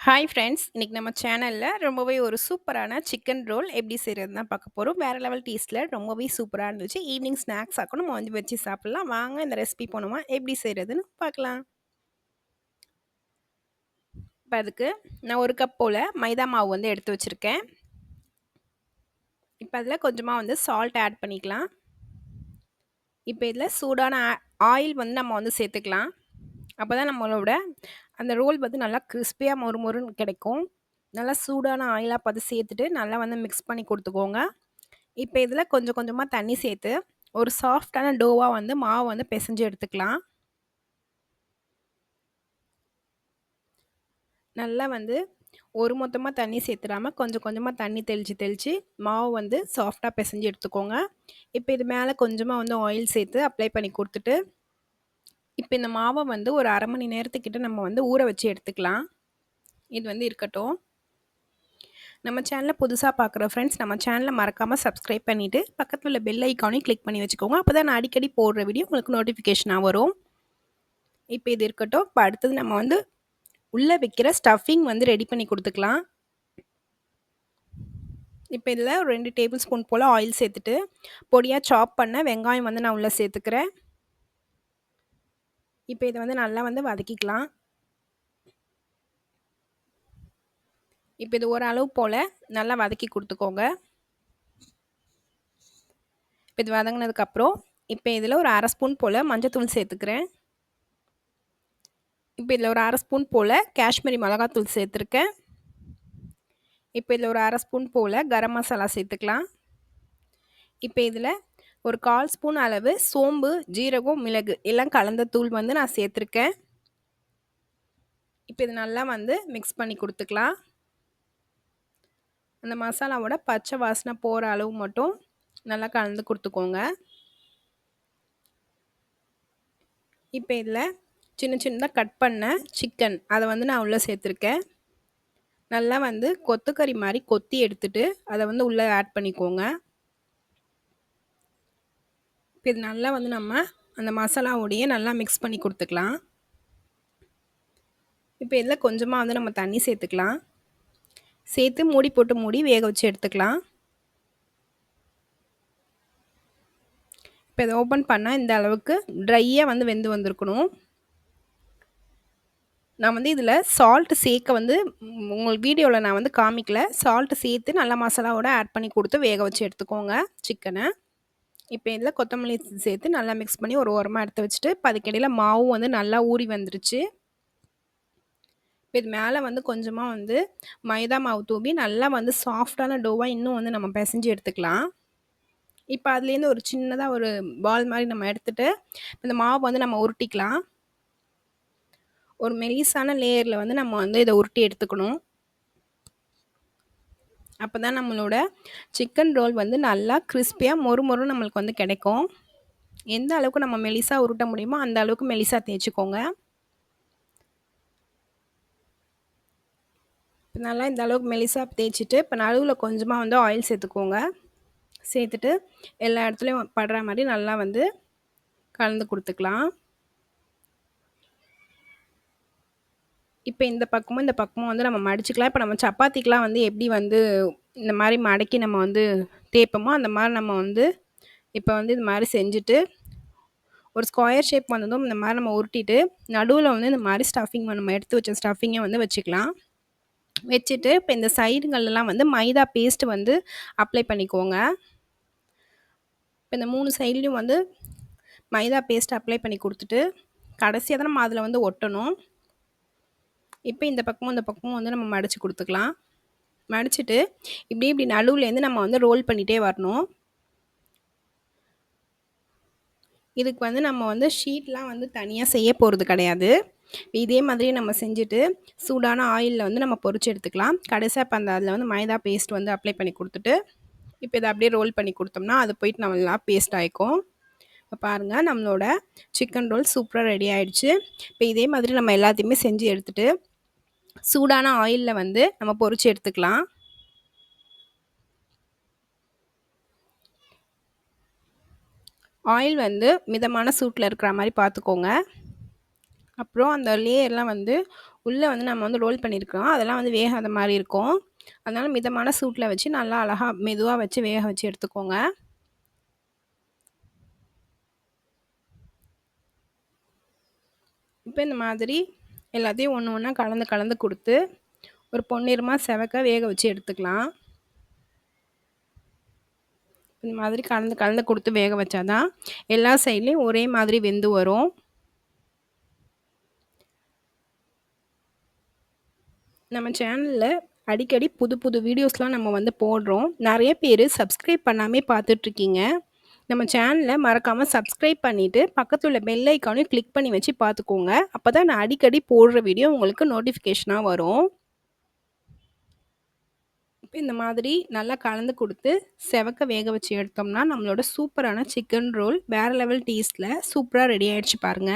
Hi friends! இன்னைக்கு நம்ம சேனல்ல ரொம்பவே ஒரு சூப்பரான சிக்கன் ரோல் எப்படி செய்றதுன்னு தான் பார்க்க போறோம். வேற லெவல் டேஸ்ட்ல ரொம்பவே சூப்பரா இருந்துச்சு. ஈவினிங் ஸ்நாக்ஸாக்கும் நம்ம வந்து வச்சு சாப்பிடலாம். வாங்க இந்த ரெசிபி போனோமா எப்படி செய்றதுன்னு பார்க்கலாம். இப்ப அதுக்கு நான் 1 கப் போல மைதா மாவு வந்து எடுத்து வச்சிருக்கேன். இப்ப அதில கொஞ்சமா வந்து சால்ட் ஆட் பண்ணிக்கலாம். இப்ப இதில சூடான ஆயில் வந்து நம்ம வந்து சேர்த்துக்கலாம். அப்பதான் நம்மளோட அந்த ரோல் வந்து நல்லா கிரிஸ்பியா மொறு மொறுன்னு கிடைக்கும். நல்லா சூடான ஆயிலா பார்த்து சேர்த்துட்டு நல்லா வந்து மிக்ஸ் பண்ணி குடுத்துக்கோங்க. இப்ப இதில கொஞ்சம் கொஞ்சமா தண்ணி சேர்த்து, ஒரு சாஃப்ட்டான டோவா வந்து மாவு வந்து பெசஞ்சு எடுத்துக்கலாம். நல்லா வந்து ஒரு மொத்தமா தண்ணி சேர்த்துடாம, கொஞ்சம் கொஞ்சமா தண்ணி தெளிச்சு தெளிச்சு மாவு வந்து சாஃப்ட்டா பெசஞ்சு எடுத்துக்கோங்க. இப்ப இது மேல கொஞ்சமா வந்து ஆயில் சேர்த்து அப்ளை பண்ணி குடுத்துட்டு, இப்ப இந்த மாவ வந்து ஒரு 1/2 மணி நேரத்துக்கிட்ட நம்ம வந்து ஊற வச்சு எடுத்துக்கலாம். இது வந்து இருக்கட்டும். நம்ம சேனல புதுசா பார்க்குற ஃப்ரெண்ட்ஸ் நம்ம சேனல மறக்காம சப்ஸ்கிரைப் பண்ணிட்டு, பக்கத்துல உள்ள பெல் ஐகானையும் கிளிக் பண்ணி வச்சுக்கோங்க. அப்பதான் நான் அடிக்கடி போடுற வீடியோ உங்களுக்கு நோட்டிஃபிகேஷனா வரும். இப்ப இது இருக்கட்டும். இப்ப அடுத்தது நம்ம வந்து உள்ள வைக்கிற ஸ்டஃபிங் வந்து ரெடி பண்ணி குடுத்துக்கலாம். இப்ப இதில 2 டேபிள் ஸ்பூன் போல ஆயில் சேர்த்துட்டு, பொடியா சாப் பண்ண வெங்காயம் வந்து நான் உள்ள சேர்த்துக்கிறேன். இப்ப இத வந்து நல்லா வந்து வதக்கிக்கலாம். இப்ப இது ஓரளவு போல நல்லா வதக்கி குடுத்துக்கோங்க. இப்ப இது வதங்குனதுக்கப்புறம், இப்ப இதில ஒரு 1/2 ஸ்பூன் போல மஞ்சத்தூள் சேர்த்துக்கிறேன். இப்ப இதில ஒரு 1/2 ஸ்பூன் போல காஷ்மீரி மிளகாத்தூள் சேர்த்துருக்கேன். இப்ப இதில ஒரு 1/2 ஸ்பூன் போல கரம் மசாலா சேர்த்துக்கலாம். இப்ப இதில ஒரு 1/4 ஸ்பூன் அளவு சோம்பு, ஜீரகம், மிளகு எல்லாம் கலந்த தூள் வந்து நான் சேர்த்துருக்கேன். இப்ப இது நல்லா வந்து மிக்ஸ் பண்ணி குடுத்துக்கலாம். அந்த மசாலாவோட பச்சை வாசனை போற அளவு மட்டும் நல்லா கலந்து குடுத்துக்கோங்க. இப்ப இதில சின்ன சின்னதா கட் பண்ண சிக்கன் அத வந்து நான் உள்ள சேர்த்துருக்கேன். நல்லா வந்து கொத்துக்கறி மாரி கொத்தி எடுத்துட்டு, அத வந்து உள்ள ஆட் பண்ணிக்கோங்க. இப்ப இது நல்லா வந்து நம்ம அந்த மசாலாவோடயே நல்லா மிக்ஸ் பண்ணி குடுத்துக்கலாம். இப்ப இதில கொஞ்சமா வந்து நம்ம தண்ணி சேர்த்துக்கலாம். சேர்த்து மூடி போட்டு மூடி வேக வச்சு எடுத்துக்கலாம். இப்ப இத ஓப்பன் பண்ணா இந்த அளவுக்கு ட்ரையா வந்து வெந்து வந்திருக்கணும். நான் வந்து இதில சால்ட் சேர்க்க வந்து உங்களுக்கு வீடியோல நான் வந்து காமிக்கல. சால்ட் சேர்த்து நல்லா மசாலாவோட ஆட் பண்ணி குடுத்து வேக வச்சு எடுத்துக்கோங்க சிக்கன. இப்ப இதில கொத்தமல்லி சேர்த்து நல்லா மிக்ஸ் பண்ணி ஒரு ஓரமா எடுத்து வச்சுட்டு, இப்ப அதுக்கிடையில மாவும் வந்து நல்லா ஊறி வந்துருச்சு. இப்ப இது மேல வந்து கொஞ்சமா வந்து மைதா மாவு தூவி நல்லா வந்து சாஃப்ட்டான டோவா இன்னும் வந்து நம்ம பெசஞ்சு எடுத்துக்கலாம். இப்ப அதுலேருந்து ஒரு சின்னதா ஒரு பால் மாரி நம்ம எடுத்துட்டு, இந்த மாவு வந்து நம்ம உருட்டிக்கலாம். ஒரு மெலிசான லேயர்ல வந்து நம்ம வந்து இத உருட்டி எடுத்துக்கணும். அப்பதான் நம்மளோட சிக்கன் ரோல் வந்து நல்லா கிரிஸ்பியா மொறு மொறுன்னு நம்மளுக்கு வந்து கிடைக்கும். எந்த அளவுக்கு நம்ம மெலிசா உருட்ட முடியுமோ, அந்த அளவுக்கு மெலிசா தேய்ச்சுக்கோங்க. நல்லா இந்த அளவுக்கு மெலிசா தேய்ச்சுட்டு, இப்ப நடுவுல கொஞ்சமா வந்து ஆயில் சேர்த்துக்கோங்க. சேர்த்துட்டு எல்லா இடத்துலயும் படுற மாரி நல்லா வந்து கலந்து குடுத்துக்கலாம். இப்ப இந்த பக்கமும், இந்த பக்கமும் வந்து நம்ம மடிச்சுக்கலாம். இப்ப நம்ம சப்பாத்திக்கலாம் வந்து எப்படி வந்து இந்த மாரி மடக்கி நம்ம வந்து தேய்ப்போமோ, அந்த மாரி நம்ம வந்து இப்ப வந்து இது மாரி செஞ்சுட்டு, ஒரு ஸ்கொயர் ஷேப் வந்ததும் இந்த மாரி நம்ம உருட்டிட்டு, நடுவுல வந்து இந்த மாரி ஸ்டஃபிங் நம்ம எடுத்து வச்ச ஸ்டஃபிங்க வந்து வச்சுக்கலாம். வச்சுட்டு, இப்ப இந்த சைடுங்கள்லலாம் வந்து மைதா பேஸ்ட் வந்து அப்ளை பண்ணிக்கோங்க. இப்ப இந்த 3 சைட்லயும் வந்து மைதா பேஸ்ட் அப்ளை பண்ணி குடுத்துட்டு, கடைசியா தான் நம்ம அதில வந்து ஒட்டணும். இப்ப இந்த பக்கமும், இந்த பக்கமும் வந்து நம்ம மடிச்சு குடுத்துக்கலாம். மடிச்சுட்டு, இப்படி நடுவுலேருந்து நம்ம வந்து ரோல் பண்ணிட்டே வரணும். இதுக்கு வந்து நம்ம வந்து ஷீட்லாம் வந்து தனியா செய்ய போறது கிடையாது. இதே மாதிரி நம்ம செஞ்சுட்டு, சூடான ஆயில்ல வந்து நம்ம பொரிச்சு எடுத்துக்கலாம். கடைசியா இப்ப அந்த அதில வந்து மைதா பேஸ்ட் வந்து அப்ளை பண்ணி குடுத்துட்டு, இப்ப இத அப்படியே ரோல் பண்ணி குடுத்தோம்னா, அது போயிட்டு நல்லா பேஸ்ட் ஆயிக்கும். இப்ப பாருங்க நம்மளோட சிக்கன் ரோல் சூப்பரா ரெடி ஆயிடுச்சு. இப்ப இதே மாதிரி நம்ம எல்லாத்தையுமே செஞ்சு எடுத்துட்டு, சூடான ஆயில்ல வந்து நம்ம பொரிச்சு எடுத்துக்கலாம். ஆயில் வந்து மிதமான சூட்ல இருக்கிற மாரி பார்த்துக்கோங்க. அப்புறம் அந்த லேயர்லாம் வந்து உள்ளே வந்து நம்ம வந்து ரோல் பண்ணியிருக்கிறோம். அதெல்லாம் வந்து வேகாத மாரி இருக்கும். அதனால மிதமான சூட்ல வச்சு நல்லா அழகா மெதுவா வச்சு வேக வச்சு எடுத்துக்கோங்க. இப்ப இந்த மாதிரி எல்லாத்தையும் ஒண்ணு ஒண்ணா கலந்து கலந்து குடுத்து, ஒரு பொன்னிறமா செவக்க வேக வச்சு எடுத்துக்கலாம். இந்த மாதிரி கலந்து கலந்து குடுத்து வேக வச்சா தான், எல்லா சைட்லயும் ஒரே மாதிரி வெந்து வரும். நம்ம சேனல்ல அடிக்கடி புது புது வீடியோஸ்லாம் நம்ம வந்து போடுறோம். நெறைய பேரு சப்ஸ்கிரைப் பண்ணாமயே பார்த்துட்ருக்கீங்க. நம்ம சேனல மறக்காம சப்ஸ்கிரைப் பண்ணிட்டு, பக்கத்துல உள்ள பெல் ஐகானையும் கிளிக் பண்ணி வச்சு பார்த்துக்கோங்க. அப்பதான் நான் அடிக்கடி போடுற வீடியோ உங்களுக்கு நோட்டிஃபிகேஷனா வரும். இப்ப இந்த மாதிரி நல்லா கலந்து குடுத்து, செவக்க வேக வச்சு எடுத்தோம்னா, நம்மளோட சூப்பரான சிக்கன் ரோல் வேற லெவல் டேஸ்ட்ல சூப்பரா ரெடி ஆயிடுச்சு பாருங்க.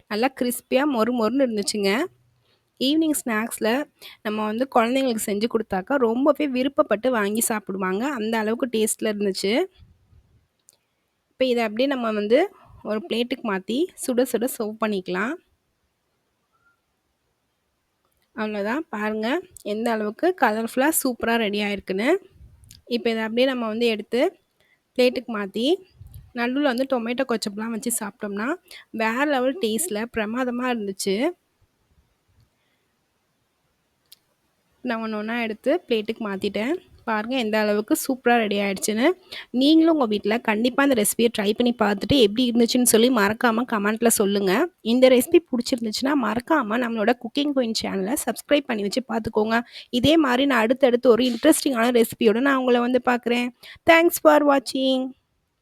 நல்லா கிரிஸ்பியா மொறு மொறுன்னு இருந்துச்சுங்க. ஈவினிங் ஸ்நாக்ஸ்ல நம்ம வந்து குழந்தைங்களுக்கு செஞ்சு குடுத்தாக்கா, ரொம்பவே விருப்பப்பட்டு வாங்கி சாப்பிடுவாங்க. அந்த அளவுக்கு டேஸ்ட்ல இருந்துச்சு. இப்ப இத அப்படியே நம்ம வந்து ஒரு பிளேட்டுக்கு மாத்தி, சுட சுட சர்வ் பண்ணிக்கலாம். அவ்வளோதான். பாருங்க, எந்த அளவுக்கு கலர்ஃபுல்லா சூப்பரா ரெடி ஆயிருக்குன்னு. இப்ப இத அப்படியே நம்ம வந்து எடுத்து பிளேட்டுக்கு மாத்தி, நடுவுல வந்து டொமேட்டோ கெச்சப்லாம் வச்சு சாப்பிட்டோம்னா, வேற லெவல் டேஸ்ட்ல பிரமாதமா இருந்துச்சு. நான் ஒண்ணு ஒண்ணா எடுத்து பிளேட்டுக்கு மாத்திட்டேன். பாருங்க எந்த அளவுக்கு சூப்பரா ரெடி ஆயிடுச்சுன்னு. நீங்களும் உங்க வீட்ல கண்டிப்பா இந்த ரெசிபிய ட்ரை பண்ணி பார்த்துட்டு எப்படி இருந்துச்சுன்னு சொல்லி மறக்காம கமெண்ட்ல சொல்லுங்க. இந்த ரெசிபி புடிச்சிருந்துச்சுன்னா, மறக்காம நம்மளோட குக்கிங் குயின் சேனல சப்ஸ்கிரைப் பண்ணி வச்சு பார்த்துக்கோங்க. இதே மாரி நான் அடுத்தடுத்து ஒரு இன்ட்ரஸ்டிங்கான ரெசிபியோட நான் உங்கள வந்து பார்க்குறேன். தேங்க்ஸ் ஃபார் வாட்சிங்.